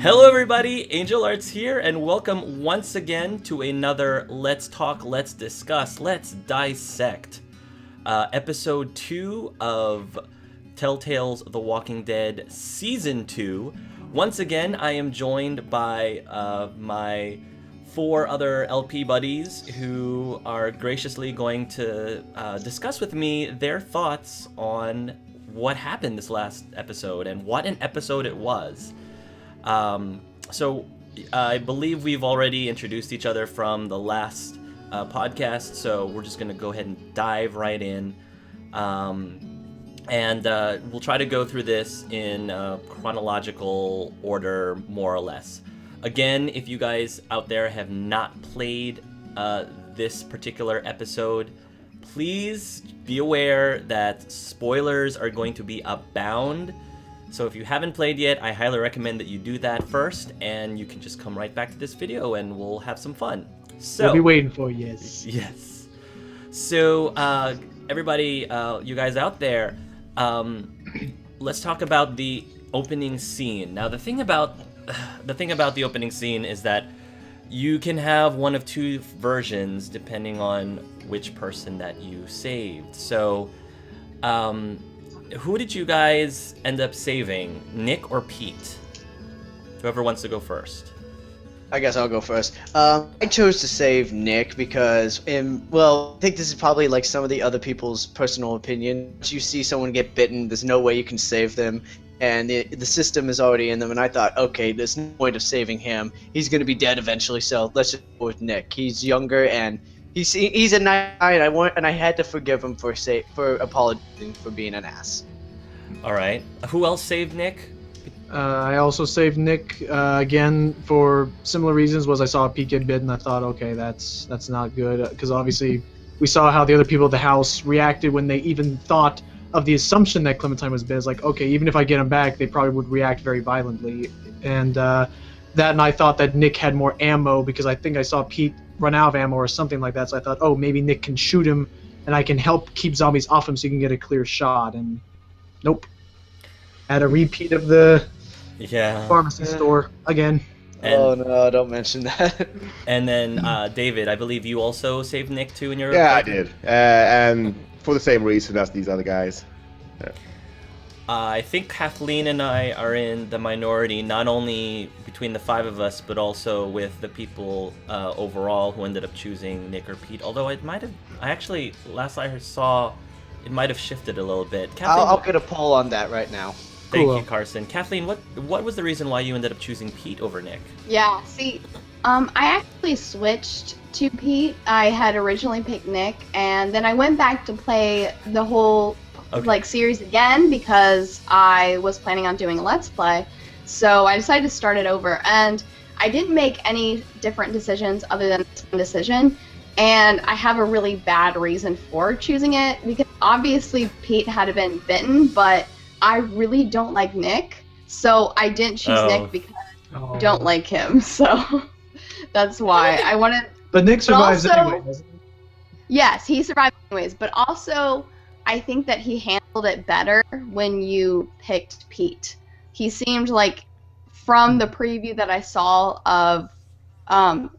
Hello everybody, Angel Arts here, and welcome once again to another Let's Talk, Let's Discuss, Let's Dissect, episode 2 of Telltale's The Walking Dead Season 2. Once again, I am joined by my 4 other LP buddies who are graciously going to discuss with me their thoughts on what happened this last episode, and what an episode it was. So I believe we've already introduced each other from the last podcast, so we're just going to go ahead and dive right in. And we'll try to go through this in chronological order, more or less. Again, if you guys out there have not played this particular episode, please be aware that spoilers are going to be abound. So if you haven't played yet, I highly recommend that you do that first, and you can just come right back to this video and we'll have some fun. So we'll be waiting for you, yes. Yes. So everybody, you guys out there, let's talk about the opening scene. Now the thing about the opening scene is that you can have one of two versions depending on which person that you saved. So who did you guys end up saving, Nick or Pete? Whoever wants to go first. I guess I'll go first. I chose to save Nick because, I think this is probably like some of the other people's personal opinion. Once you see someone get bitten, there's no way you can save them, and the system is already in them, and I thought, okay, there's no point of saving him. He's going to be dead eventually, so let's just go with Nick. He's younger, and he's a nice guy, and I had to forgive him for apologizing for being an ass. All right. Who else saved Nick? I also saved Nick again for similar reasons. Was I saw Pete get bitten, I thought, okay, that's not good, because obviously we saw how the other people at the house reacted when they even thought of the assumption that Clementine was bit. It's like, okay, even if I get him back, they probably would react very violently, and and I thought that Nick had more ammo because I think I saw Pete run out of ammo or something like that. So I thought, oh, maybe Nick can shoot him, and I can help keep zombies off him so he can get a clear shot. And nope, had a repeat of the pharmacy store again. Oh no, don't mention that. And then David, I believe you also saved Nick too in your... Yeah, I did. And for the same reason as these other guys. Yeah. I think Kathleen and I are in the minority, not only between the 5 of us, but also with the people overall who ended up choosing Nick or Pete. Although last I saw, it might have shifted a little bit. Kathleen, I'll get a poll on that right now. Thank you, Carson. Kathleen, what was the reason why you ended up choosing Pete over Nick? Yeah, see, I actually switched to Pete. I had originally picked Nick, and then I went back to play the whole series again because I was planning on doing a Let's Play. So I decided to start it over, and I didn't make any different decisions other than this one decision. And I have a really bad reason for choosing it, because obviously Pete had been bitten, but I really don't like Nick, so I didn't choose Nick because I don't like him. So that's why I wanted. But Nick survives anyway, doesn't he? Yes, he survived anyways. But also, I think that he handled it better when you picked Pete. He seemed like, from the preview that I saw of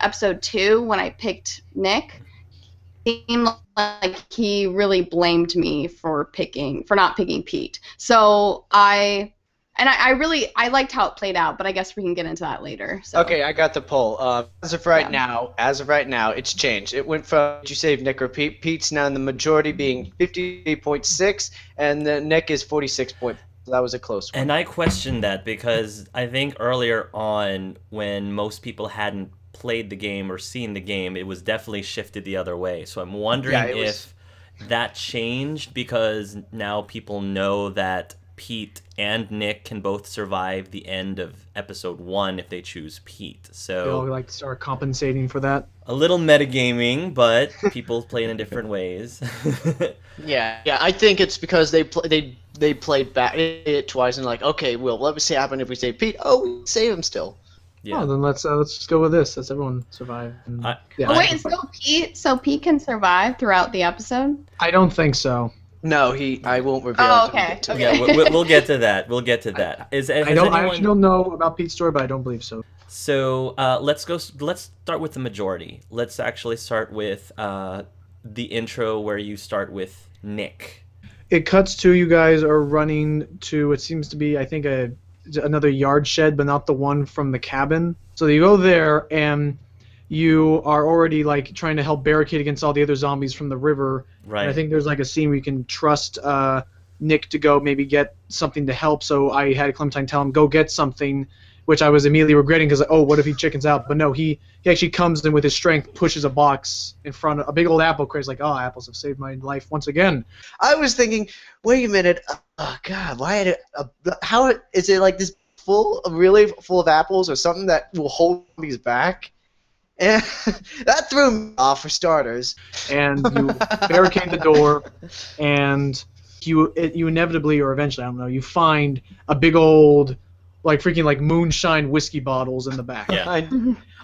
episode 2 when I picked Nick, it seemed like he really blamed me for not picking Pete. So I liked how it played out, but I guess we can get into that later. So. Okay, I got the poll. As of right now, it's changed. It went from, did you save Nick or Pete? Pete's now in the majority, being 58.6, and then Nick is 46.4. So that was a close one. And I questioned that because I think earlier on, when most people hadn't played the game or seen the game, it was definitely shifted the other way. So I'm wondering if that changed because now people know that Pete and Nick can both survive the end of episode 1 if they choose Pete. So they'll like to start compensating for that. A little metagaming, but people play it in different ways. Yeah, I think it's because they played back it twice and like, okay, well, let me see what happens if we save Pete. Oh, we save him still. Yeah. Oh, then let's just go with this. Let's everyone survive. And, wait, so Pete can survive throughout the episode? I don't think so. No, I won't reveal. Oh, until we okay, get to it. okay. Yeah, we'll get to that. We'll get to that. I actually don't know about Pete's story, but I don't believe so. So let's start with the majority. Let's actually start with the intro where you start with Nick. It cuts to you guys are running to what seems to be, I think, another yard shed, but not the one from the cabin. So you go there, and you are already like trying to help barricade against all the other zombies from the river. Right. And I think there's like a scene where you can trust Nick to go maybe get something to help. So I had Clementine tell him, go get something, which I was immediately regretting because, oh, what if he chickens out? But no, he actually comes in with his strength, pushes a box in front of a big old apple crate. He's like, oh, apples have saved my life once again. I was thinking, wait a minute. Oh God, why? How is it like this really full of apples or something that will hold these back? And that threw me off for starters. And you barricade the door, and you inevitably or eventually, I don't know, you find a big old, like freaking like moonshine whiskey bottles in the back. Yeah. I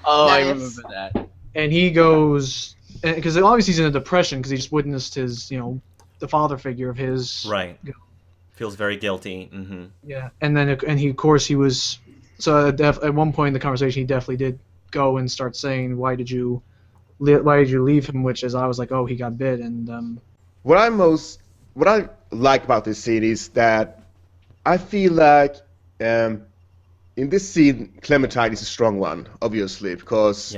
Nice. remember that. And he goes, because obviously he's in a depression because he just witnessed his, the father figure of his. Right. Feels very guilty. Mm-hmm. Yeah. And then he of course he was, so at one point in the conversation he definitely did go and start saying, why did you leave him? Which is, I was like, oh, he got bit. And What I like about this scene is that I feel like in this scene Clementine is a strong one, obviously, because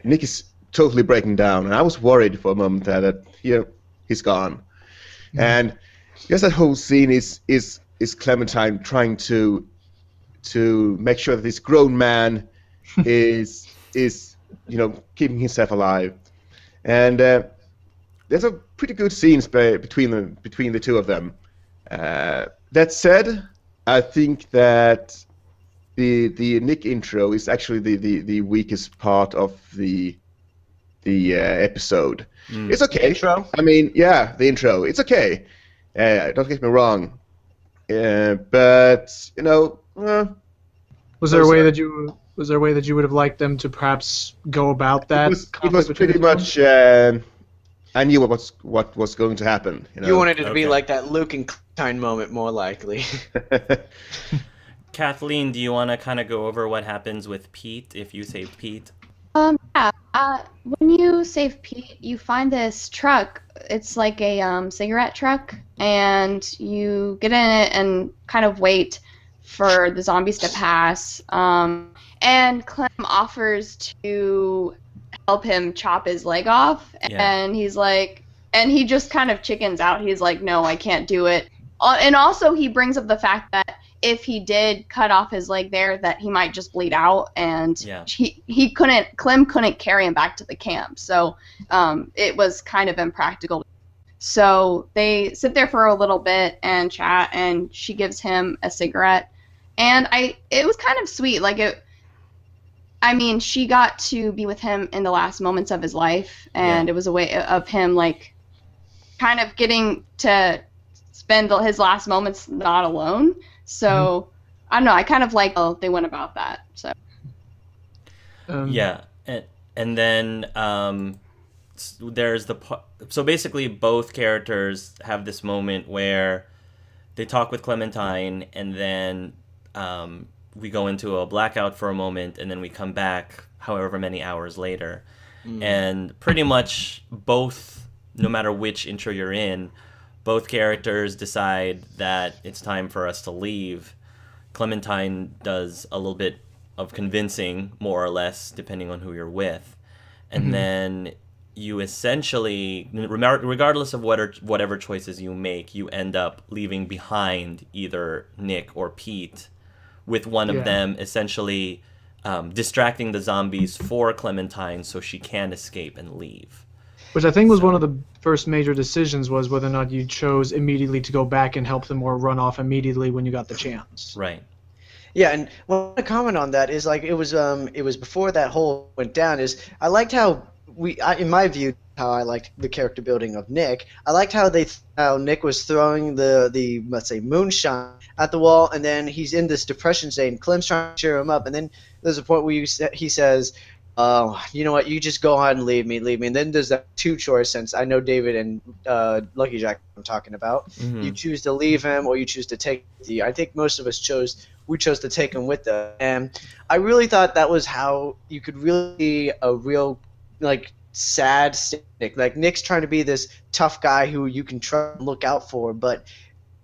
Nick is totally breaking down, and I was worried for a moment that he's gone. Mm-hmm. And yes, that whole scene is Clementine trying to make sure that this grown man is keeping himself alive, and there's a pretty good scenes between the two of them. That said, I think that the Nick intro is actually the weakest part of the episode. It's okay. The intro? I mean, yeah, the intro. It's okay. Don't get me wrong. But was there a way that you would have liked them to perhaps go about that? It was pretty much. I knew what was going to happen. You wanted it to be like that Luke and Clementine moment, more likely. Kathleen, do you want to kind of go over what happens with Pete if you save Pete? Yeah. When you save Pete, you find this truck. It's like a cigarette truck, and you get in it and kind of wait for the zombies to pass. And Clem offers to help him chop his leg off, and he's like, and he just kind of chickens out. He's like, no, I can't do it. And also he brings up the fact that if he did cut off his leg there, that he might just bleed out, and Clem couldn't carry him back to the camp, so it was kind of impractical. So they sit there for a little bit and chat, and she gives him a cigarette, and it was kind of sweet. She got to be with him in the last moments of his life, and it was a way of him like kind of getting to spend his last moments not alone. So I don't know. I kind of like how they went about that. So and then there's so basically both characters have this moment where they talk with Clementine, and then we go into a blackout for a moment, and then we come back however many hours later, and pretty much both, no matter which intro you're in, both characters decide that it's time for us to leave. Clementine does a little bit of convincing, more or less, depending on who you're with. And then you essentially, regardless of whatever choices you make, you end up leaving behind either Nick or Pete, with one of them essentially distracting the zombies for Clementine so she can escape and leave. Which I think was one of the first major decisions, was whether or not you chose immediately to go back and help them or run off immediately when you got the chance. Right. Yeah, and one comment on that is like it was before that whole went down. Is I liked how in my view, how I liked the character building of Nick. I liked how Nick was throwing the let's say moonshine at the wall, and then he's in this depression state, and Clem's trying to cheer him up, and then there's a point where he says, you know what? You just go on and leave me. And then there's that two choice sense. I know David and Lucky Jack I'm talking about. Mm-hmm. You choose to leave him or you choose to take him with you. I think most of us chose to take him with us. And I really thought that was how you could really see a real, like, sad Nick. Like, Nick's trying to be this tough guy who you can try and look out for, but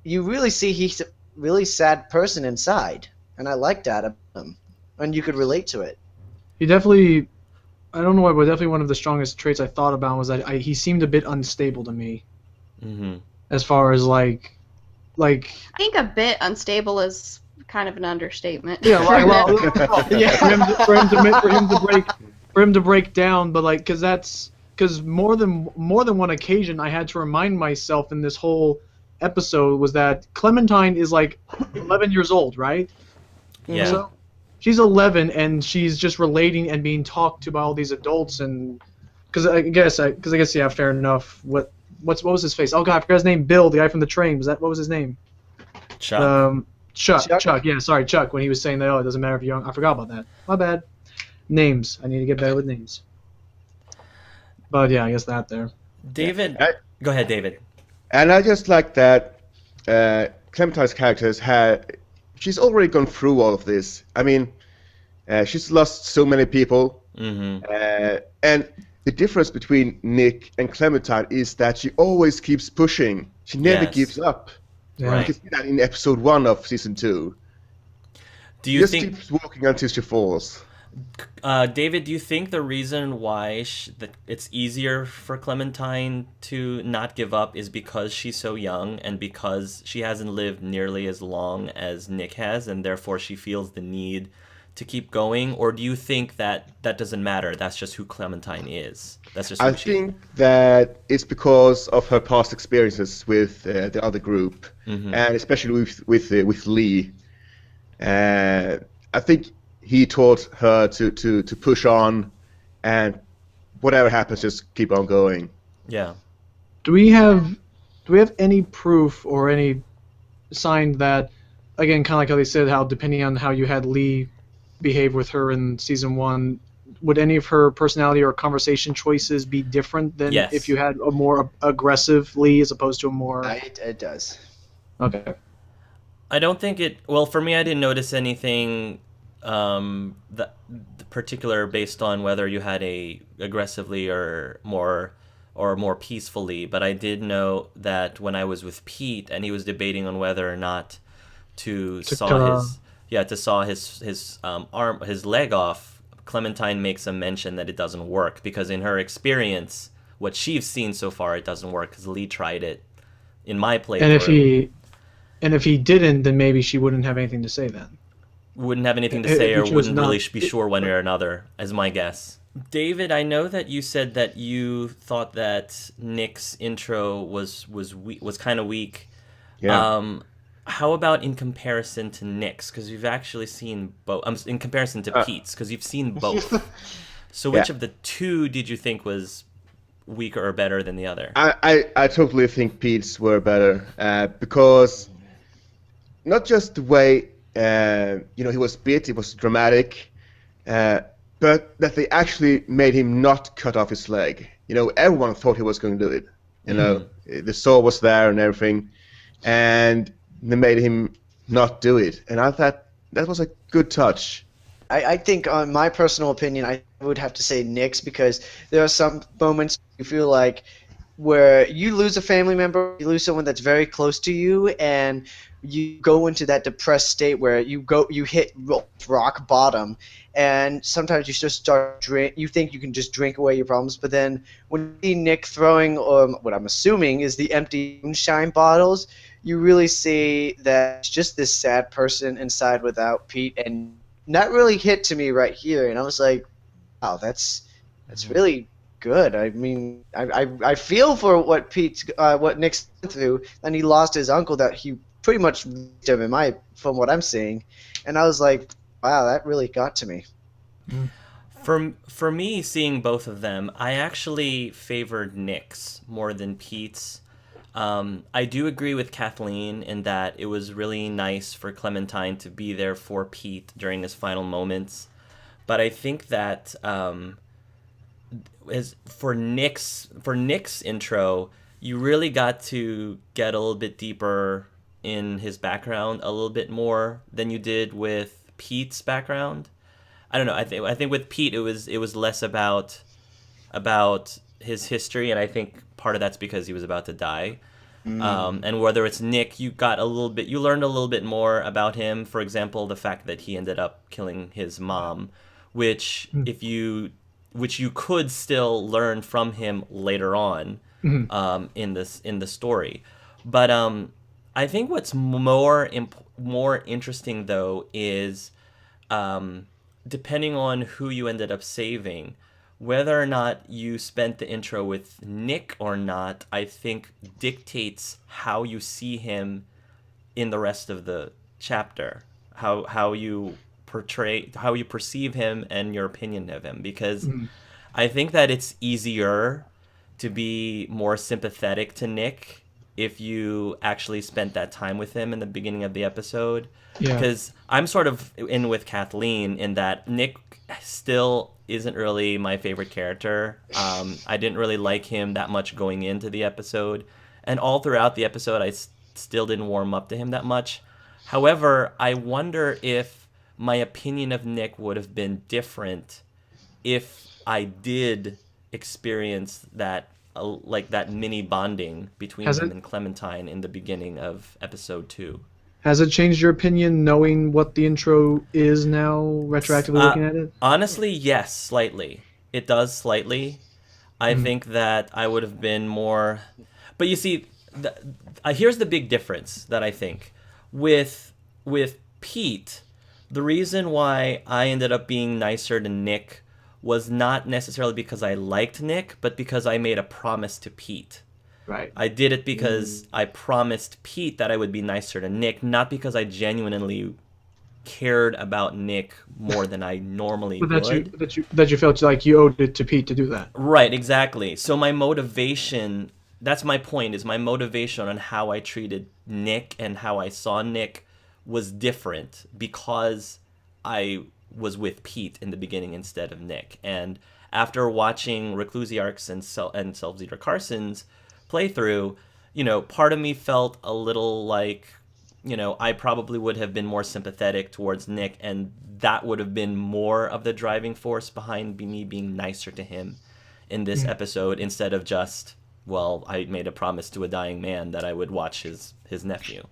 you really see he's a really sad person inside. And I like that about him. And you could relate to it. He definitely, I don't know why, but definitely one of the strongest traits I thought about was that he seemed a bit unstable to me. Mm-hmm. As far as like. I think a bit unstable is kind of an understatement. Yeah, yeah. For him to break down, but like, because more than one occasion, I had to remind myself in this whole episode was that Clementine is like 11 years old, right? Yeah. So, she's 11 and she's just relating and being talked to by all these adults, and because I guess yeah, fair enough. What was his face? Oh god, I forgot his name. Bill, the guy from the train. What was his name? Chuck. Chuck. Yeah, sorry, Chuck. When he was saying that, it doesn't matter if you're young. I forgot about that. My bad. Names. I need to get better with names. But yeah, I guess that there. David, go ahead, David. And I just like that Clementine's characters she's already gone through all of this. I mean, she's lost so many people. Mm-hmm. And the difference between Nick and Clementine is that she always keeps pushing. She never gives up. Yeah. Right. You can see that in episode 1 of season 2. Do you think keeps walking until she falls? David, do you think the reason why that it's easier for Clementine to not give up is because she's so young and because she hasn't lived nearly as long as Nick has, and therefore she feels the need to keep going? Or do you think that doesn't matter? That's just who Clementine is. That's just. I think that it's because of her past experiences with the other group, Mm-hmm. and especially with Lee. I think he taught her to push on, and whatever happens, just keep on going. Yeah. Do we have any proof or any sign that, again, kind of like how they said, how depending on how you had Lee behave with her in season 1, would any of her personality or conversation choices be different than if you had a more aggressive Lee as opposed to a more? It does. Okay. I don't think it. Well, for me, I didn't notice anything that particular based on whether you had a aggressively or more peacefully. But I did know that when I was with Pete and he was debating on whether or not to saw his arm, his leg off, Clementine makes a mention that it doesn't work because in her experience, what she's seen so far, it doesn't work because Lee tried it in my playthrough. And if he didn't, then maybe she wouldn't have anything to say then. Wouldn't have anything to say or wouldn't really be sure one way or another, as my guess. David, I know that you said that you thought that Nick's intro was kind of weak. Yeah. How about in comparison to Nick's? Because you've actually seen both. In comparison to Pete's, because you've seen both. So which of the two did you think was weaker or better than the other? I totally think Pete's were better because not just the way he was bit, it was dramatic, but that they actually made him not cut off his leg. Everyone thought he was going to do it. The saw was there and everything, and they made him not do it. And I thought that was a good touch. I think, on my personal opinion, I would have to say Nick's because there are some moments you feel like where you lose a family member, you lose someone that's very close to you, and you go into that depressed state where you hit rock bottom, and sometimes you just you think you can just drink away your problems, but then when you see Nick throwing what I'm assuming is the empty moonshine bottles, you really see that it's just this sad person inside without Pete, and that really hit to me right here, and I was like, wow, that's really good. I mean, I feel for what Nick's went through, and he lost his uncle that he pretty much raised him from what I'm seeing, and I was like, wow, that really got to me. For me, seeing both of them, I actually favored Nick's more than Pete's. I do agree with Kathleen in that it was really nice for Clementine to be there for Pete during his final moments. but I think that as for Nick's intro, you really got to get a little bit deeper in his background, a little bit more than you did with Pete's background. I don't know. I think with Pete it was less about his history, and I think part of that's because he was about to die. And whether it's Nick, you learned a little bit more about him. For example, the fact that he ended up killing his mom, which you could still learn from him later on in the story. But I think what's more interesting though is depending on who you ended up saving, whether or not you spent the intro with Nick or not, I think dictates how you see him in the rest of the chapter, how you perceive him and your opinion of him. Because I think that it's easier to be more sympathetic to Nick if you actually spent that time with him in the beginning of the episode. Because I'm sort of in with Kathleen in that Nick still isn't really my favorite character. I didn't really like him that much going into the episode, and all throughout the episode I still didn't warm up to him that much. However, I wonder if my opinion of Nick would have been different if I did experience that that mini bonding between him and Clementine in the beginning of episode 2. Has it changed your opinion knowing what the intro is now, retroactively looking at it? Honestly, yes, slightly. It does slightly. I think that I would have been more... But you see, here's the big difference that I think. With Pete, the reason why I ended up being nicer to Nick was not necessarily because I liked Nick, but because I made a promise to Pete. Right. I did it because I promised Pete that I would be nicer to Nick, not because I genuinely cared about Nick more than I normally would. That you felt like you owed it to Pete to do that. Right, exactly. So my motivation, that's my point, is my motivation on how I treated Nick and how I saw Nick was different because I was with Pete in the beginning instead of Nick. And after watching Reclusiarch's and Self-Zeter Carson's playthrough, part of me felt a little like, I probably would have been more sympathetic towards Nick, and that would have been more of the driving force behind me being nicer to him in this episode, instead of just, well, I made a promise to a dying man that I would watch his nephew.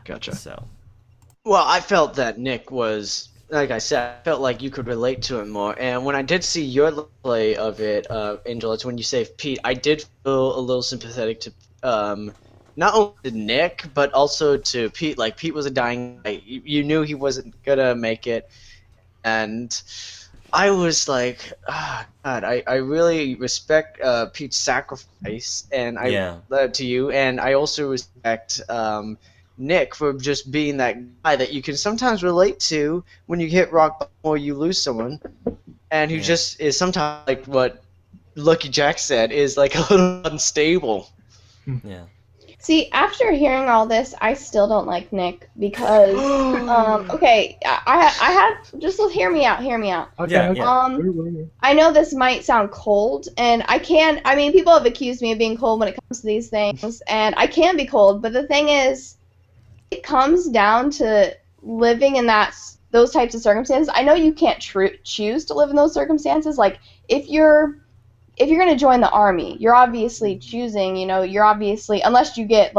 Gotcha. So, well, I felt that Nick was, like I said, I felt like you could relate to him more. And when I did see your play of it, Angel, it's when you saved Pete, I did feel a little sympathetic to not only to Nick, but also to Pete. Like, Pete was a dying guy. You knew he wasn't going to make it. And I was like, God, I really respect Pete's sacrifice, and I love to you. And I also respect Nick for just being that guy that you can sometimes relate to when you hit rock bottom or you lose someone, and who just is sometimes, like what Lucky Jack said, is like a little unstable. Yeah. See, after hearing all this, I still don't like Nick because, okay, I have, just hear me out. Okay. I know this might sound cold, and people have accused me of being cold when it comes to these things, and I can be cold, but the thing is, it comes down to living in those types of circumstances. I know you can't choose to live in those circumstances. Like, if you're going to join the army, you're obviously choosing, unless you get,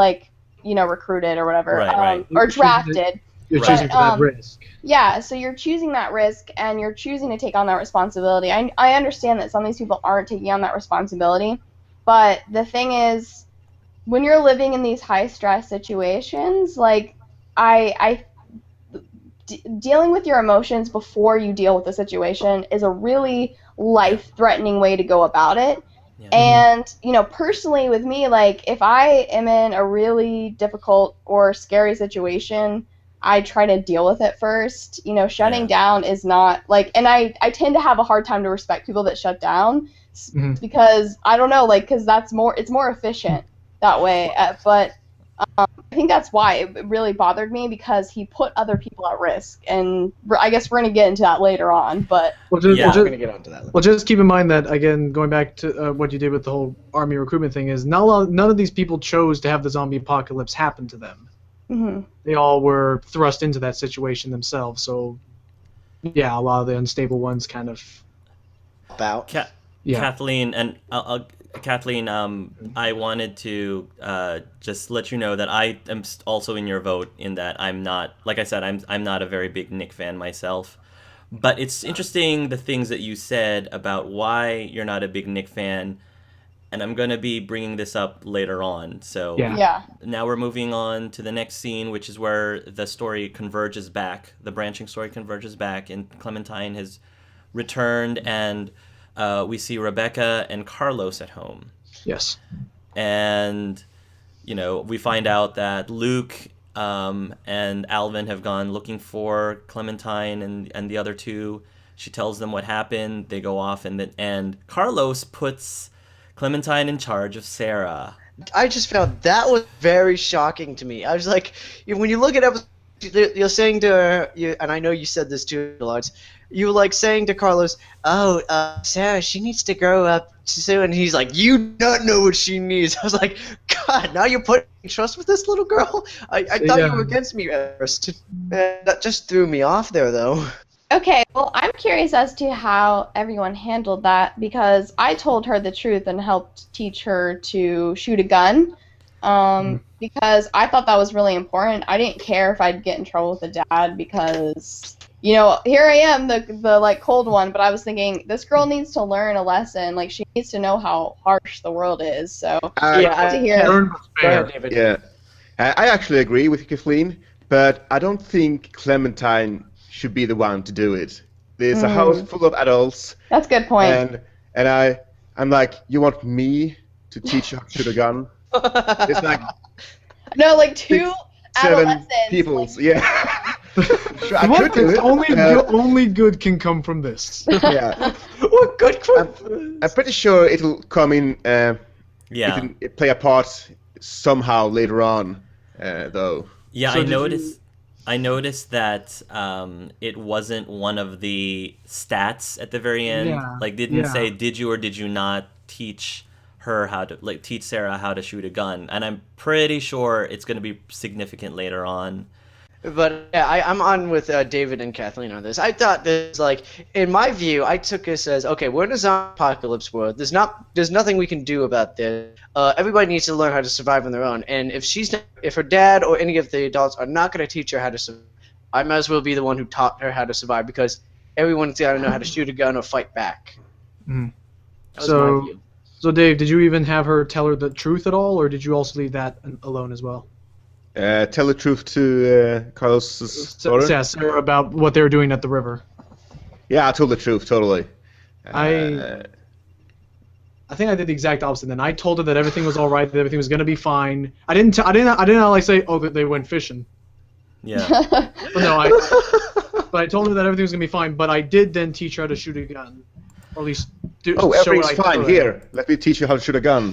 recruited or whatever, right. Or drafted. You're choosing that risk. Yeah, so you're choosing that risk, and you're choosing to take on that responsibility. I understand that some of these people aren't taking on that responsibility, but the thing is, when you're living in these high-stress situations, dealing with your emotions before you deal with the situation is a really life-threatening way to go about it. Yeah. And, personally with me, if I am in a really difficult or scary situation, I try to deal with it first. Shutting down is not, and I tend to have a hard time to respect people that shut down because, I don't know, because it's more efficient that way. But I think that's why it really bothered me, because he put other people at risk, and I guess we're gonna get into that later on. But we're gonna get onto that. Well, just keep in mind that, again, going back to what you did with the whole army recruitment thing, is none of these people chose to have the zombie apocalypse happen to them. Mm-hmm. They all were thrust into that situation themselves. So, yeah, a lot of the unstable ones kind of about. Kathleen and Kathleen, I wanted to just let you know that I am also in your vote, in that I'm not, like I said, I'm not a very big Nick fan myself. But it's interesting the things that you said about why you're not a big Nick fan, and I'm going to be bringing this up later on. So now we're moving on to the next scene, which is where the story converges back, the branching story converges back, and Clementine has returned, and we see Rebecca and Carlos at home. Yes. And, we find out that Luke and Alvin have gone looking for Clementine and the other two. She tells them what happened. They go off, and Carlos puts Clementine in charge of Sarah. I just found that was very shocking to me. I was like, when you look at episode, you're saying to her, and I know you said this too, Lawrence, you were like saying to Carlos, Sarah, she needs to grow up soon. And he's like, you don't know what she needs. I was like, God, now you're putting trust with this little girl? I thought you were against me at first. That just threw me off there, though. Okay, well, I'm curious as to how everyone handled that, because I told her the truth and helped teach her to shoot a gun, because I thought that was really important. I didn't care if I'd get in trouble with the dad, because, here I am, the cold one, but I was thinking, this girl needs to learn a lesson. Like, she needs to know how harsh the world is, so I actually agree with Kathleen, but I don't think Clementine should be the one to do it. There's a house full of adults. That's a good point. And I'm like, you want me to teach you how to shoot a gun? It's like two adolescents. People, Sure, I could do it. Only good can come from this. Yeah. What good? I'm pretty sure it'll come in. It can play a part somehow later on, though. Yeah, so I noticed that it wasn't one of the stats at the very end. Yeah, say did you or did you not teach her how to teach Sarah how to shoot a gun, and I'm pretty sure it's going to be significant later on. But yeah, I'm on with David and Kathleen on this. I thought this, in my view, I took this as, okay, we're in a zombie apocalypse world. There's nothing we can do about this. Everybody needs to learn how to survive on their own. And if her dad or any of the adults are not going to teach her how to survive, I might as well be the one who taught her how to survive, because everyone's got to know how to shoot a gun or fight back. Mm. That was my view. So Dave, did you even have her tell her the truth at all, or did you also leave that alone as well? Tell the truth to Carlos's daughter? Yeah, Sarah, about what they were doing at the river. Yeah, I told the truth, totally. I think I did the exact opposite. Then I told her that everything was all right, that everything was gonna be fine. I didn't say, oh, that they went fishing. Yeah. But I told her that everything was gonna be fine. But I did then teach her how to shoot a gun, or at least everything's fine. Here, let me teach you how to shoot a gun.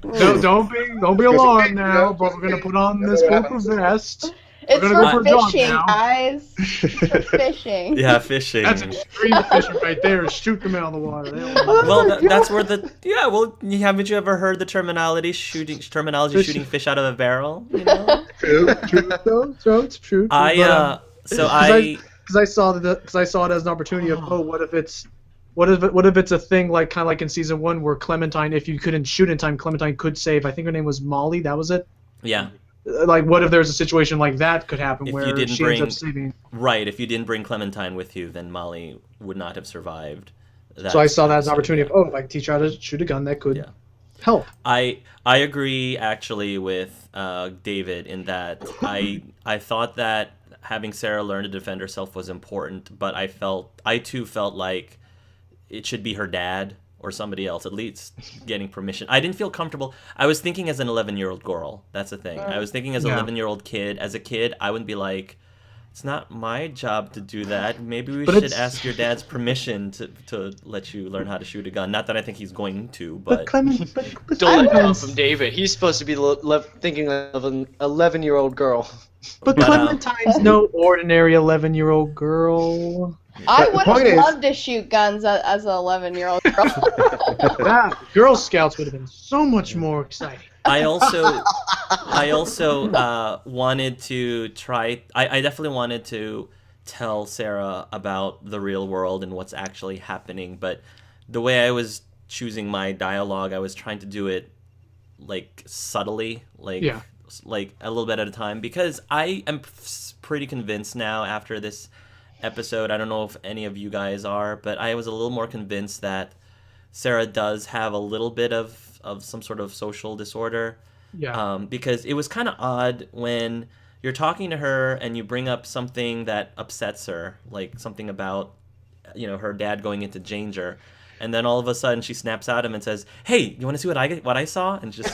No, don't be alarmed now, but we're gonna put on this bulletproof vest. It's for fishing, guys. It's for fishing. Yeah, fishing. That's extreme fishing right there. Shoot them out of the water. Well, that's where haven't you ever heard the terminology shooting fish out of a barrel? True. It's true. Because I saw it as an opportunity of, what if it's a thing kind of like in season 1 where Clementine, if you couldn't shoot in time, Clementine could save. I think her name was Molly. That was it. Yeah. What if there's a situation like that could happen where she ends up saving? Right. If you didn't bring Clementine with you, then Molly would not have survived. So I saw that as an opportunity of, teach her how to shoot a gun that could help. I agree actually with David in that I thought that having Sarah learn to defend herself was important, but I too felt like it should be her dad or somebody else at least getting permission. I didn't feel comfortable. I was thinking as an 11-year-old girl. That's the thing. I was thinking as an 11-year-old kid. As a kid, I wouldn't be like, It's not my job to do that. Maybe we But should it's- ask your dad's permission to let you learn how to shoot a gun. Not that I think he's going to, But but Clement, but Don't let it come Clement- from David. He's supposed to be thinking of an 11-year-old girl. But But, Clementine's no ordinary 11-year-old girl. I the would point have is- loved to shoot guns as an 11-year-old girl. That Girl Scouts would have been so much more exciting. I also wanted to try. I definitely wanted to tell Sarah about the real world and what's actually happening. But the way I was choosing my dialogue, I was trying to do it like subtly, like a little bit at a time, because I am pretty convinced now after this episode. I don't know if any of you guys are, but I was a little more convinced that Sarah does have a little bit of some sort of social disorder. Yeah. Because it was kind of odd when you're talking to her and you bring up something that upsets her, like something about, her dad going into danger, and then all of a sudden she snaps at him and says, "Hey, you want to see what I saw?" And just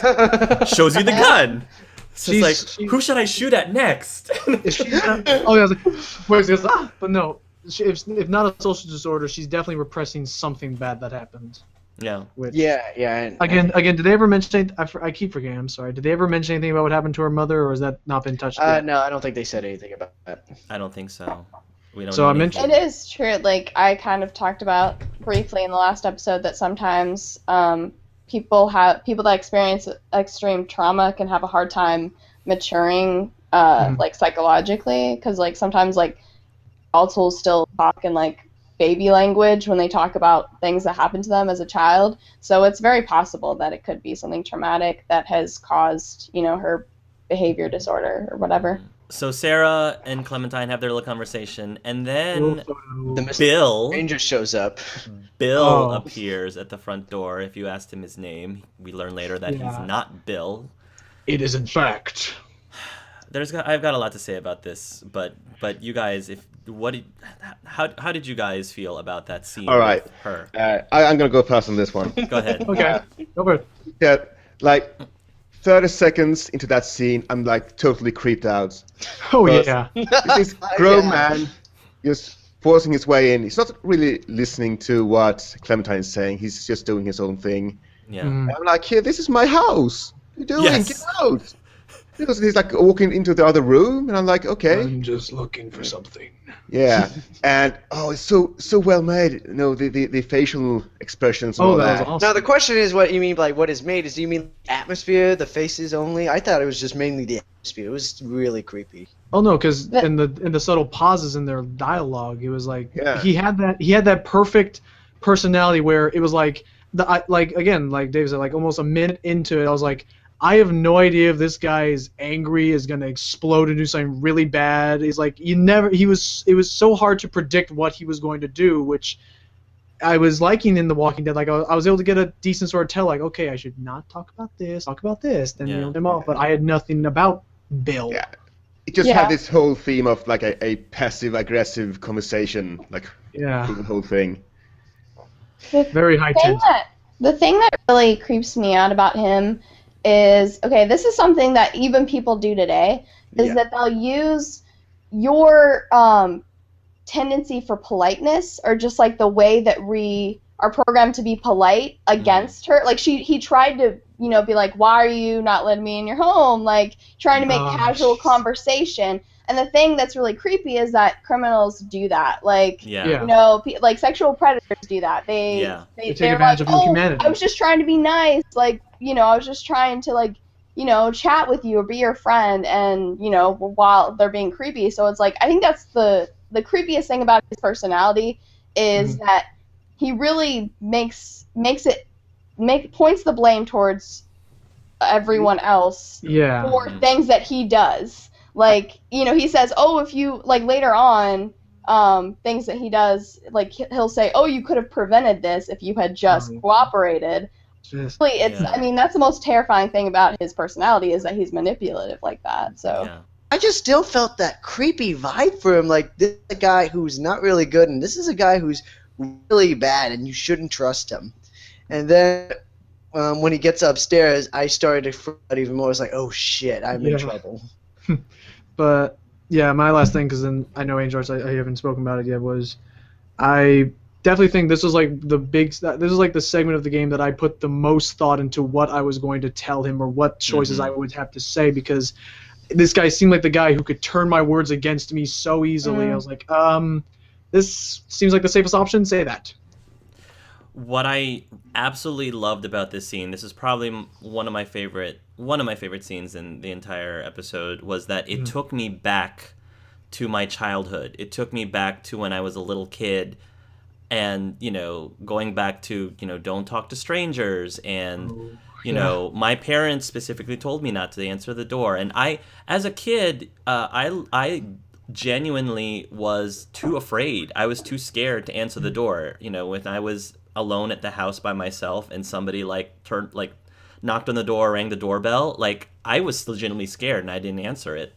shows you the gun. So it's like, who should I shoot at next? If she's not, I was like, where's this? But no, if not a social disorder, she's definitely repressing something bad that happened. Yeah. Which, Yeah. Again, did they ever mention? I keep forgetting. I'm sorry. Did they ever mention anything about what happened to her mother, or has that not been touched yet? No, I don't think they said anything about that. I don't think so. We don't. So know I anything. mentioned- It is true. Like, I kind of talked about briefly in the last episode that sometimes people that experience extreme trauma can have a hard time maturing, like psychologically, because like sometimes like adults will still talk in like baby language when they talk about things that happened to them as a child. So it's very possible that it could be something traumatic that has caused, her behavior disorder or whatever. So Sarah and Clementine have their little conversation, and then The Mr. Bill Ranger shows up. Oh. appears at the front door. If you asked him his name, we learn later that he's not Bill. It is in fact. I've got a lot to say about this, but you guys, how did you guys feel about that scene? All right. With her? I'm gonna go first on this one. Go ahead. Okay. Go for it. Yeah, like 30 seconds into that scene, I'm like totally creeped out. Oh But- yeah. This grown man just forcing his way in. He's not really listening to what Clementine is saying. He's just doing his own thing. Yeah. Mm. I'm like, here, this is my house. What are you doing? Yes. Get out. Because he's like walking into the other room, and I'm like, okay, I'm just looking for something. yeah. And it's so well made. The facial expressions and Oh, all that that. was awesome. Now the question is, what you mean by what is made? Do you mean the atmosphere, the faces only? I thought it was just mainly the atmosphere. It was really creepy. Oh no, because But- in the subtle pauses in their dialogue, it was like Yeah. he had that perfect personality where it was like like Dave said, like almost a minute into it, I was like, I have no idea if this guy is angry, is gonna explode and do something really bad. He's like, it was so hard to predict what he was going to do, which I was liking in The Walking Dead. Like I was able to get a decent sort of tell, like, okay, I should not talk about this, then Yeah. reel him off. But I had nothing about Bill. Yeah. It just Yeah. had this whole theme of like a passive-aggressive conversation, like Yeah. through the whole thing. Very high tense. The thing that really creeps me out about him is, okay, this is something that even people do today, is Yeah. that they'll use your tendency for politeness, or just like the way that we are programmed to be polite against her. Like he tried to, be like, why are you not letting me in your home? Like trying to make Gosh. casual conversation. And the thing that's really creepy is that criminals do that. Like, Yeah. like sexual predators do that. They take they're advantage like, of your oh, humanity." I was just trying to be nice. Like, I was just trying to like, chat with you or be your friend, and while they're being creepy. So it's like, I think that's the creepiest thing about his personality is that he really points the blame towards everyone else Yeah. for things that he does. Like, he says, oh, if you, like, later on, things that he does, like, he'll say, oh, you could have prevented this if you had just cooperated. Just- Really, it's, Yeah. I mean, that's the most terrifying thing about his personality, is that he's manipulative like that, so. Yeah. I just still felt that creepy vibe for him. Like, this is a guy who's not really good, and this is a guy who's really bad, and you shouldn't trust him. And then when he gets upstairs, I started to freak out even more. I was like, oh shit, I'm in Yeah. trouble. But Yeah, my last thing, because then I know Angel Arts, I haven't spoken about it yet, was I definitely think this was like this is like the segment of the game that I put the most thought into what I was going to tell him or what choices I would have to say, because this guy seemed like the guy who could turn my words against me so easily. I was like, this seems like the safest option, say that. What I absolutely loved about this scene, this is probably one of my favorite scenes in the entire episode, was that it took me back to my childhood. It took me back to when I was a little kid, and, you know, going back to, you know, don't talk to strangers, and you know, my parents specifically told me not to answer the door, and I, as a kid, I genuinely was too afraid. I was too scared to answer the door. You know, when I was alone at the house by myself and somebody knocked on the door, rang the doorbell, like, I was legitimately scared and I didn't answer it,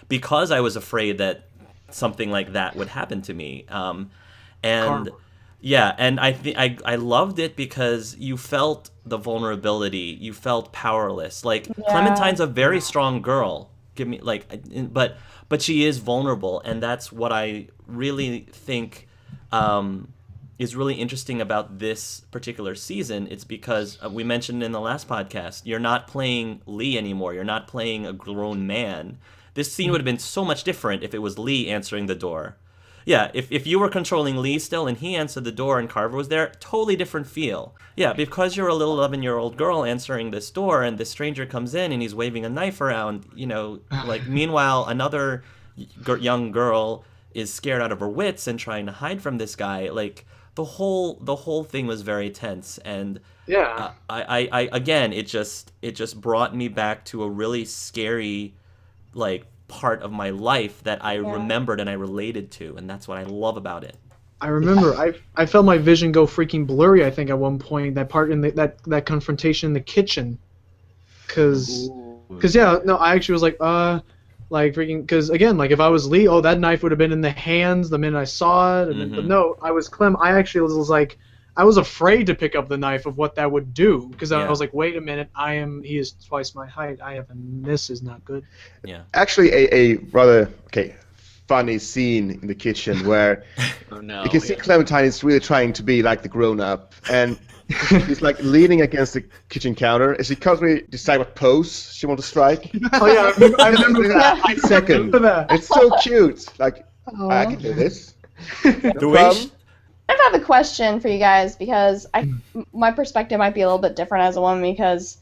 because I was afraid that something like that would happen to me. And Carver. yeah, and I loved it because you felt the vulnerability, you felt powerless. Like, Clementine's a very strong girl. But she is vulnerable, and that's what I really think is really interesting about this particular season. It's because we mentioned in the last podcast, you're not playing Lee anymore. You're not playing a grown man. This scene would have been so much different if it was Lee answering the door. Yeah, if you were controlling Lee still and he answered the door and Carver was there, totally different feel. Yeah, because you're a little 11-year-old girl answering this door and this stranger comes in and he's waving a knife around, you know, like, meanwhile another young girl is scared out of her wits and trying to hide from this guy. Like, the whole thing was very tense, and I again, it just brought me back to a really scary, like, part of my life that I remembered and I related to, and that's what I love about it. I remember I felt my vision go freaking blurry, I think, at one point, that part in that confrontation in the kitchen, because I actually was like freaking, because again, like, if I was Lee, that knife would have been in the hands the minute I saw it, and but no, I was Clem. I actually was like, I was afraid to pick up the knife of what that would do, because I was like, wait a minute, he is twice my height, this is not good. Yeah. Actually, a rather funny scene in the kitchen where you can see Clementine is really trying to be like the grown-up, and she's like leaning against the kitchen counter, and she can't really decide what pose she wants to strike. Oh yeah, I remember that. I second. It's so cute. Like, I can do this. I have a question for you guys, because my perspective might be a little bit different as a woman, because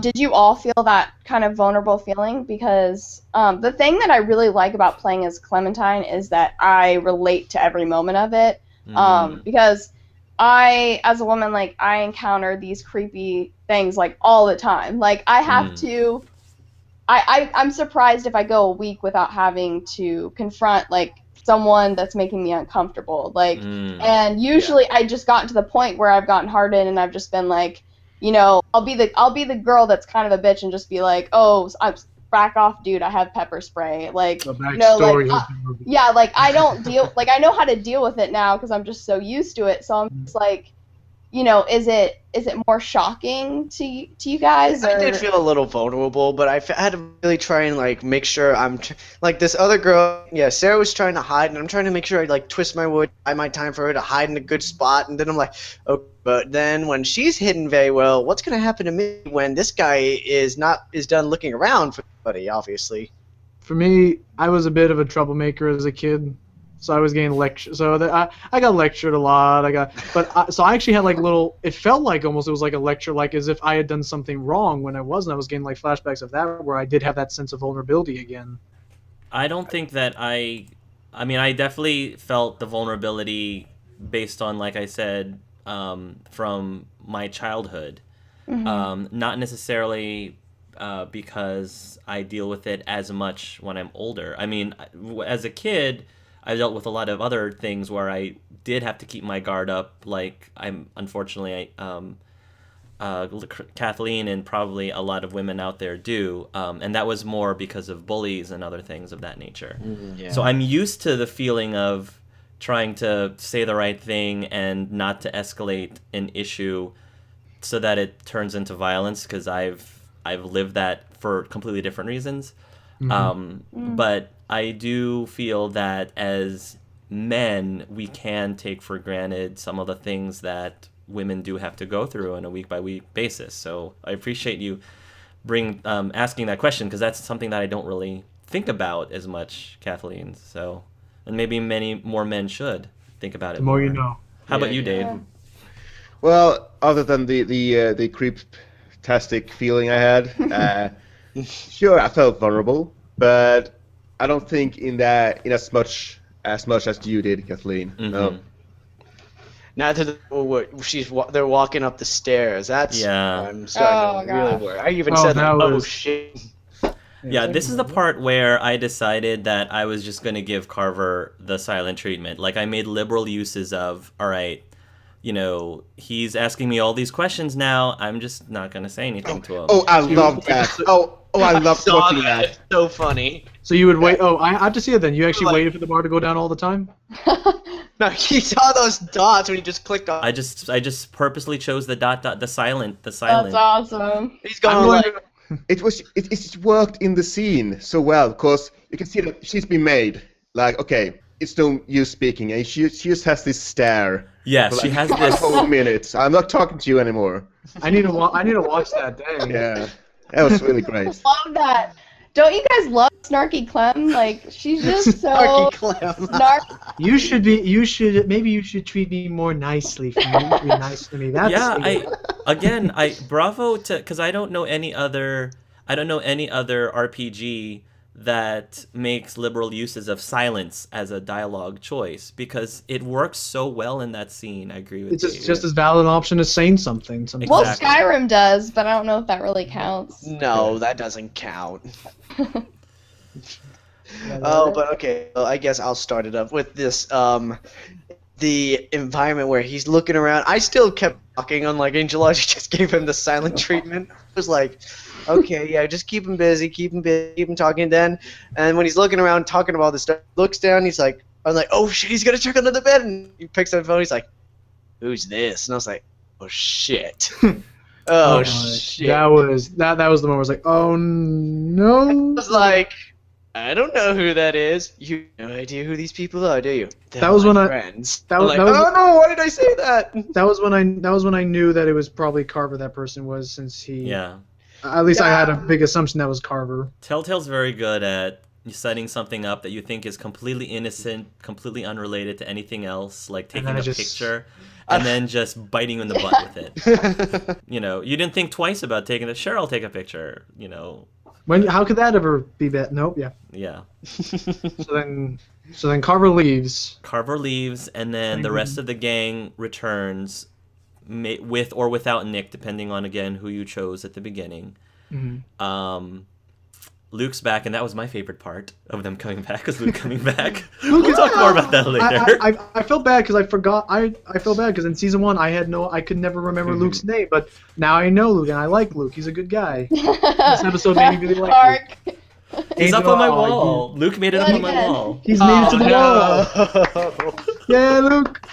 did you all feel that kind of vulnerable feeling? Because the thing that I really like about playing as Clementine is that I relate to every moment of it, because I, as a woman, like, I encounter these creepy things, like, all the time. Like, I have to... I'm surprised if I go a week without having to confront, like, someone that's making me uncomfortable. Like, and usually I just gotten to the point where I've gotten hardened and I've just been like, you know, I'll be the girl that's kind of a bitch and just be like, oh, I'm back off, dude, I have pepper spray. Like, you know, like, like, I don't deal, like, I know how to deal with it now because I'm just so used to it. So I'm just like, you know, is it more shocking to you guys? Or? I did feel a little vulnerable, but I had to really try and, like, make sure like, this other girl, Sarah was trying to hide, and I'm trying to make sure I, like, twist my wood, buy my time for her to hide in a good spot, and then I'm like, okay, but then when she's hidden very well, what's going to happen to me when this guy is done looking around for somebody, obviously? For me, I was a bit of a troublemaker as a kid. So I was getting lectured. So I got lectured a lot. So I actually had like it felt like almost it was like a lecture, like as if I had done something wrong when I wasn't. I was getting like flashbacks of that where I did have that sense of vulnerability again. I don't think that I definitely felt the vulnerability based on, like I said, from my childhood. Not necessarily because I deal with it as much when I'm older. I mean, as a kid, I dealt with a lot of other things where I did have to keep my guard up, like Kathleen and probably a lot of women out there do, and that was more because of bullies and other things of that nature. So I'm used to the feeling of trying to say the right thing and not to escalate an issue so that it turns into violence, because I've lived that for completely different reasons. But I do feel that as men, we can take for granted some of the things that women do have to go through on a week-by-week basis. So I appreciate you asking that question, because that's something that I don't really think about as much, Kathleen. So, and maybe many more men should think about it. The more you know. How about you, Dave? Yeah. Well, other than the creep-tastic feeling I had, sure, I felt vulnerable, but I don't think in as much as you did, Kathleen. No. Now they're walking up the stairs. That's I'm starting to really worry. I even said, shit. Yeah, this is the part where I decided that I was just going to give Carver the silent treatment. Like, I made liberal uses of, all right, he's asking me all these questions now. I'm just not going to say anything to him. Oh, I love that. I love watching that. It's so funny. So you would wait. I have to see it then. You actually waited for the bar to go down all the time? No, you saw those dots when you just clicked on. I just purposely chose the the silent. That's awesome. He's going It worked in the scene so well, because you can see that she's been made. Like, okay, it's no use speaking, and she just has this stare. Yes, she has this whole minute. I'm not talking to you anymore. I need to watch that day. Yeah, that was really great. Love that. Don't you guys love snarky Clem? Like, she's just so Snarky Clem. Maybe you should treat me more nicely for me. Be nice to me. That's bravo to, because I don't know any other RPG that makes liberal uses of silence as a dialogue choice, because it works so well in that scene. I agree with you. It's just as valid an option as saying something. Exactly. Well, Skyrim does, but I don't know if that really counts. No, that doesn't count. But okay. Well, I guess I'll start it up with this. The environment where he's looking around. I still kept talking, unlike Angel Eyes. Just gave him the silent treatment. It was like, okay, yeah, just keep him busy, keep him talking. And when he's looking around, talking about all this stuff, looks down. I'm like, oh shit, he's gonna check under the bed. And he picks up the phone. He's like, who's this? And I was like, oh shit. Oh shit. That was the moment where I was like, oh no. I was like, I don't know who that is. You have no idea who these people are, do you? That was when friends. Oh no! Why did I say that? That was when I knew that it was probably Carver that person was, since he. Yeah. At least I had a big assumption that was Carver. Telltale's very good at setting something up that you think is completely innocent, completely unrelated to anything else, like taking a picture, and then just biting you in the butt with it. You didn't think twice about taking it. Sure, I'll take a picture. How could that ever be bad? Nope. Yeah. Yeah. So then Carver leaves. And then the rest of the gang returns, with or without Nick, depending on, again, who you chose at the beginning. Mm-hmm. Luke's back, and that was my favorite part of them coming back, is Luke coming back. We'll talk more about that later. I felt bad because I forgot. I felt bad because in season 1 I could never remember Luke's name, but now I know Luke, and I like Luke. He's a good guy. This episode made me really like Luke. He's up on my wall. Luke made it up on my wall. He's made it to the wall. Yeah, Luke.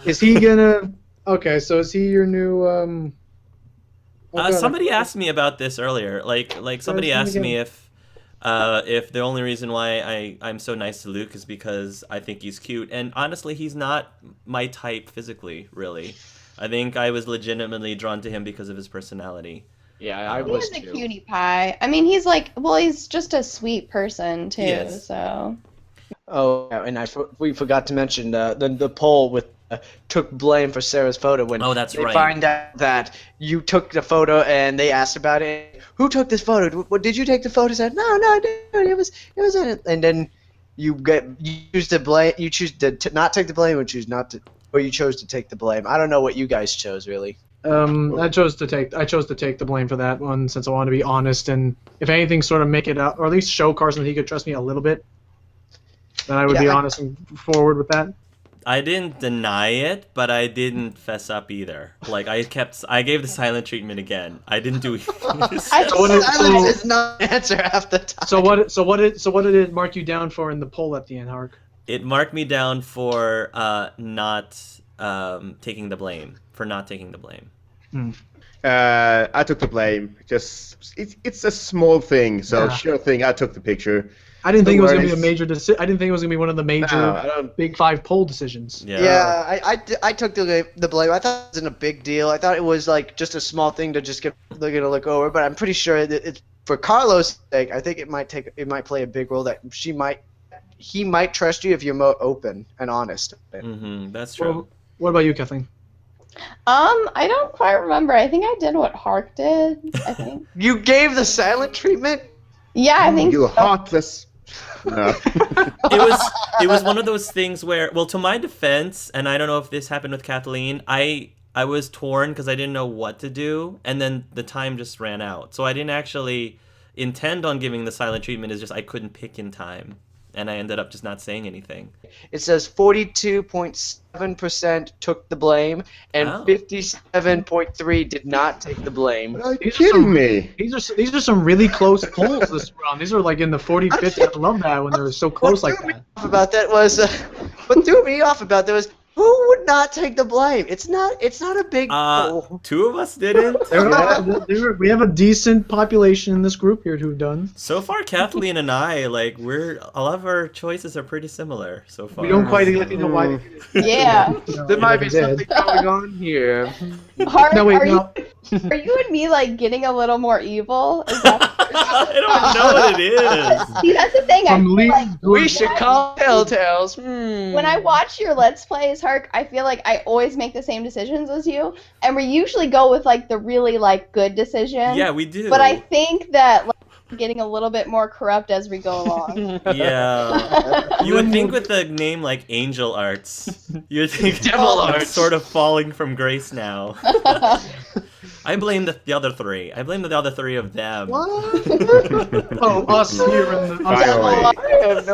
Is he gonna? Okay, so is he your new? Somebody asked me about this earlier. Like somebody asked me if the only reason why I'm so nice to Luke is because I think he's cute. And honestly, he's not my type physically, really. I think I was legitimately drawn to him because of his personality. Yeah, I was too. He's a cutie pie. I mean, he's just a sweet person too. Yes. So. Oh, and we forgot to mention the poll with took blame for Sarah's photo when that's they right. find out that you took the photo and they asked about it. Who took this photo? Did you take the photo? Said no, I didn't. It was in it. And then you choose to blame. You choose to not take the blame, or you chose to take the blame. I don't know what you guys chose really. I chose to take the blame for that one, since I wanted to be honest, and if anything, sort of make it out, or at least show Carson that he could trust me a little bit. Then I would be honest and forward with that. I didn't deny it, but I didn't fess up either. Like, I gave the silent treatment again. I didn't do. Silence is not an answer half the time. So what did it mark you down for in the poll at the end, Hark? It marked me down for not taking the blame. I took the blame. Just it's a small thing, so sure thing. I took the picture. I didn't think it was going to be a major decision. I didn't think it was going to be one of the major Big Five poll decisions. Yeah, I took the blame. I thought it wasn't a big deal. I thought it was like just a small thing to just get look over. But I'm pretty sure that it's for Carlos' sake. I think it might play a big role that he might trust you if you're more open and honest. Mm-hmm, that's true. Well, what about you, Kathleen? I don't quite remember. I think I did what Hark did. I think. You gave the silent treatment? Yeah, I think. You so. heartless. No. It was one of those things where, well, to my defense, and I don't know if this happened with Kathleen, I was torn because I didn't know what to do, and then the time just ran out. So I didn't actually intend on giving the silent treatment. It's just I couldn't pick in time, and I ended up just not saying anything. It says 42.7% took the blame, and 57.3% did not take the blame. Are you kidding me? These are some really close polls this round. These are like in the 45th. I love that when they're so close like that. What threw me off about that was who would not take the blame? It's not a big deal. Two of us didn't. We have a decent population in this group here who've done. So far, Kathleen and I, a lot of our choices are pretty similar so far. We don't quite know why. Yeah. There might be something going on here. Hark, No, wait, are no. Are you and me like getting a little more evil? Is that I don't know what it is. See, that's the thing. I feel like We should call Telltales. when I watch your Let's Plays, Hark, I feel like I always make the same decisions as you, and we usually go with like the really like good decision. Yeah, we do. But I think that like, we're getting a little bit more corrupt as we go along. Yeah. You would think with a name like Angel Arts, you'd think Devil I'm Arts. sort of falling from grace now. I blame the other three. I blame the other three of them. Oh, us here in the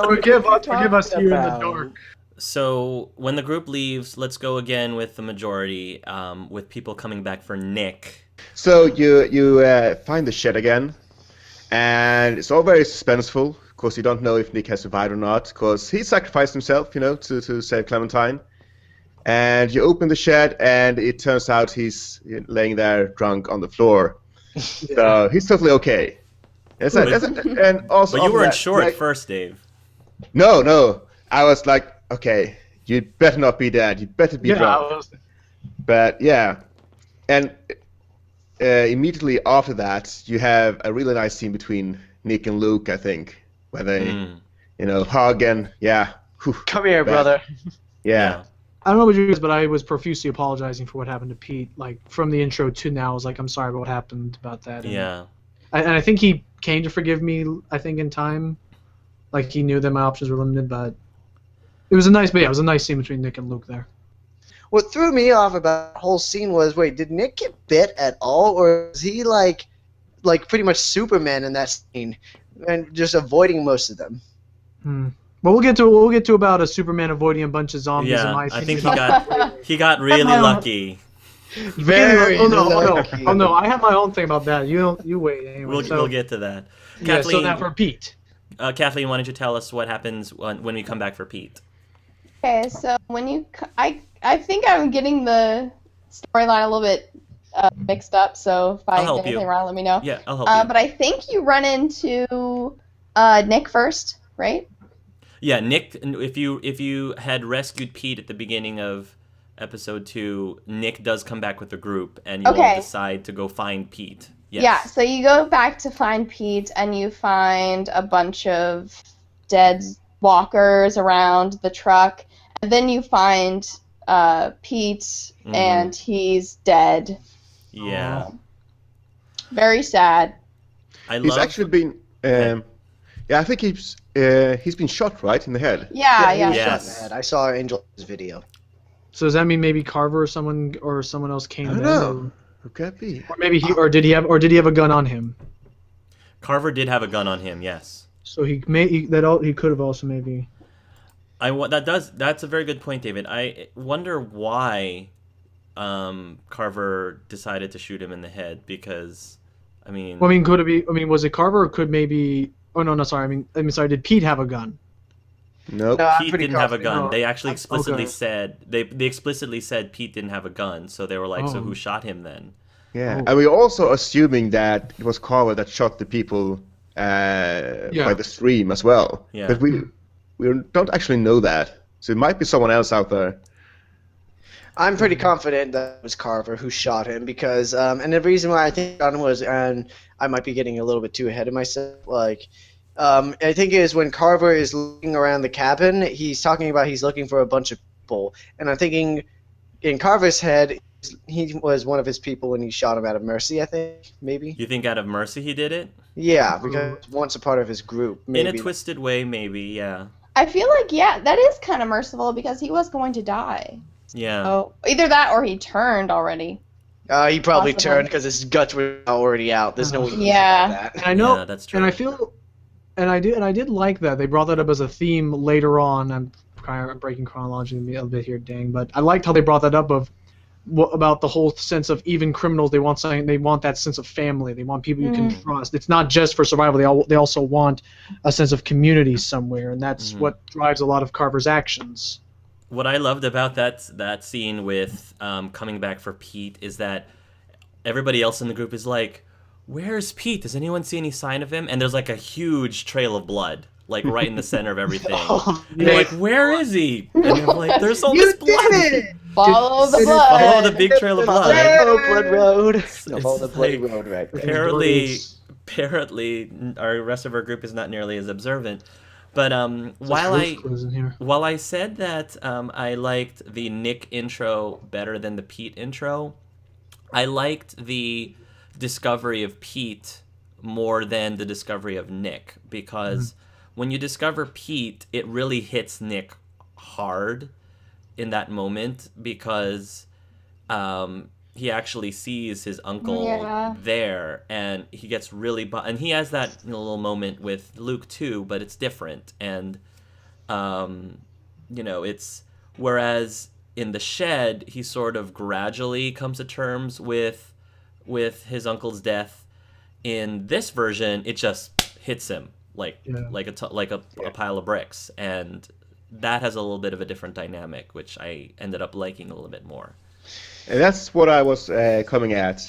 forgive us here in the dark. So when the group leaves, let's go again with the majority, with people coming back for Nick. So you find the shed again, and it's all very suspenseful. Of course, you don't know if Nick has survived or not, because he sacrificed himself, to save Clementine. And you open the shed, and it turns out he's laying there drunk on the floor. So he's totally okay. And also, But you weren't sure at first, Dave. No. I was like, okay, you better not be dead. You better be drunk. But yeah, and immediately after that, you have a really nice scene between Nick and Luke, I think, where they, hug and Come here, brother. Yeah. I don't know about you guys, but I was profusely apologizing for what happened to Pete. Like from the intro to now, I was like, I'm sorry about what happened about that. And I think he came to forgive me. I think in time, like he knew that my options were limited, but it was a nice scene between Nick and Luke there. What threw me off about the whole scene was, wait, did Nick get bit at all, or was he like pretty much Superman in that scene, and just avoiding most of them? Well, we'll get to about a Superman avoiding a bunch of zombies. Yeah, in my I think he got really lucky. Very oh no! I have my own thing about that. You wait. Anyway, We'll get to that. Yeah, Kathleen, so now for Pete. Kathleen, why don't you tell us what happens when we come back for Pete? Okay, so when I think I'm getting the storyline a little bit mixed up. So if I get anything wrong, let me know. Yeah, I'll help you. But I think you run into Nick first, right? Yeah, Nick. If you had rescued Pete at the beginning of episode 2, Nick does come back with the group, and you'll decide to go find Pete. Yes. Yeah, so you go back to find Pete, and you find a bunch of dead walkers around the truck, and then you find Pete, and he's dead. Yeah. Very sad. He's actually been. I think he's been shot right in the head. Yeah. He was shot in the head. I saw Angel's video. So does that mean maybe Carver or someone else came in? I don't know. Who could be? Or maybe did he have a gun on him? Carver did have a gun on him. Yes. So he could have also maybe. That's a very good point, David. I wonder why Carver decided to shoot him in the head, because could it be? Was it Carver, or could maybe? Oh no, sorry. Sorry. Did Pete have a gun? Nope. No, Pete didn't have a gun. No. They actually explicitly Okay. said they explicitly said Pete didn't have a gun. So they were like, so who shot him then? Yeah, and we're also assuming that it was Carver that shot the people by the stream as well. Yeah. But we don't actually know that, so it might be someone else out there. I'm pretty confident that it was Carver who shot him because, and the reason why I think John was, and I might be getting a little bit too ahead of myself, like, I think is when Carver is looking around the cabin, he's talking about he's looking for a bunch of people, and I'm thinking in Carver's head, he was one of his people when he shot him out of mercy, I think, maybe. You think out of mercy he did it? Yeah, because once a part of his group, maybe. In a twisted way, maybe, yeah. I feel like, that is kind of merciful because he was going to die. Yeah. Oh, either that or he turned already. He probably turned because his guts were already out. There's no way. Yeah. And I know, yeah, that's true. and I feel, and I did like that they brought that up as a theme later on. I'm kind of breaking chronology a little bit here, dang, but I liked how they brought that up about the whole sense of even criminals. They want that sense of family. They want people you can trust. It's not just for survival. They also want a sense of community somewhere, and that's what drives a lot of Carver's actions. What I loved about that scene with coming back for Pete is that everybody else in the group is like, "Where's Pete? Does anyone see any sign of him?" And there's like a huge trail of blood, like right in the center of everything. And they're like, "Where is he?" And I'm like, "There's all this blood." Follow the blood. Follow the big trail of blood. Follow Blood Road. Follow the Bloody like, Road, right? Apparently, our rest of our group is not nearly as observant. But while I said that I liked the Nick intro better than the Pete intro, I liked the discovery of Pete more than the discovery of Nick, because when you discover Pete, it really hits Nick hard in that moment, because he actually sees his uncle there, and he gets really and he has that little moment with Luke too, but it's different. And it's whereas in the shed he sort of gradually comes to terms with his uncle's death. In this version, it just hits him like a pile of bricks, and that has a little bit of a different dynamic, which I ended up liking a little bit more. And that's what I was coming at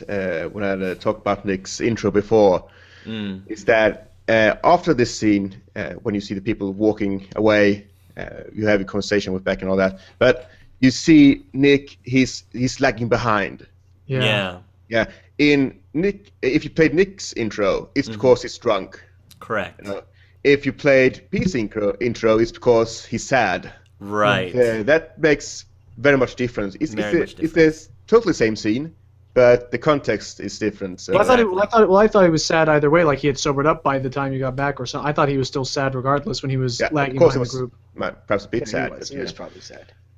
when I talked about Nick's intro before, is that after this scene, when you see the people walking away, you have a conversation with Beck and all that, but you see Nick, he's lagging behind. Yeah. In Nick, if you played Nick's intro, it's because he's drunk. Correct. If you played Pete's intro, it's because he's sad. Right. That makes very much difference. It's different. the totally same scene, but the context is different. So. Well, I thought he was sad either way. Like he had sobered up by the time you got back, or something. I thought he was still sad regardless when he was lagging behind the group. Perhaps a bit sad. He was probably sad.